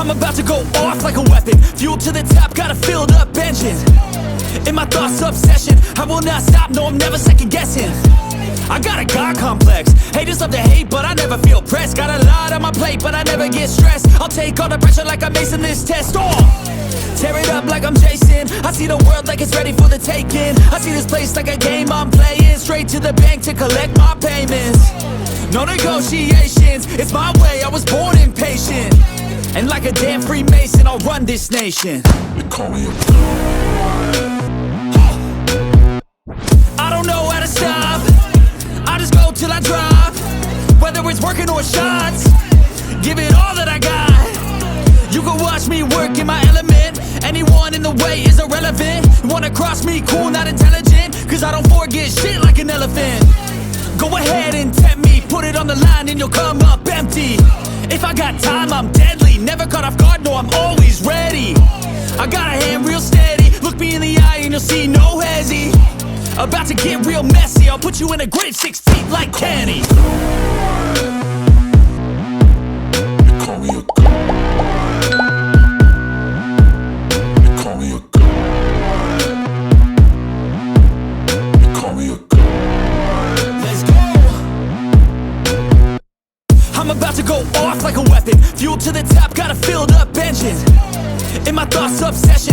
I'm about to go off like a weapon. Fuel to the top, got a filled up engine. In my thoughts, obsession, I will not stop, no, I'm never second guessing. I got a God complex. Haters love to hate, but I never feel pressed. Got a lot on my plate, but I never get stressed. I'll take all the pressure like I'm acing this test. Tear it up like I'm Jason. I see the world like it's ready for the taking. I see this place like a game I'm playing. Straight to the bank to collect my payments. No negotiations, it's my way, I was born impatient. And like a damn Freemason, I'll run this nation. They call me a I don't know how to stop, I just go till I drop. Whether it's working or shots, give it all that I got. You can watch me work in my element. Anyone in the way is irrelevant. You wanna cross me, cool, not intelligent, cause I don't forget shit like an elephant. Go ahead and tempt me, put it on the line and you'll come up empty. If I got time, I'm deadly, never caught off guard, no, I'm always ready. I got a hand real steady, look me in the eye and you'll see no hezzy. About to get real messy, I'll put you in a grave 6 feet like Kenny. They call me a They call me a They call me a Let's go. I'm about to go off like a weapon. Fuel to the top, got a filled up engine. In my thoughts, obsession,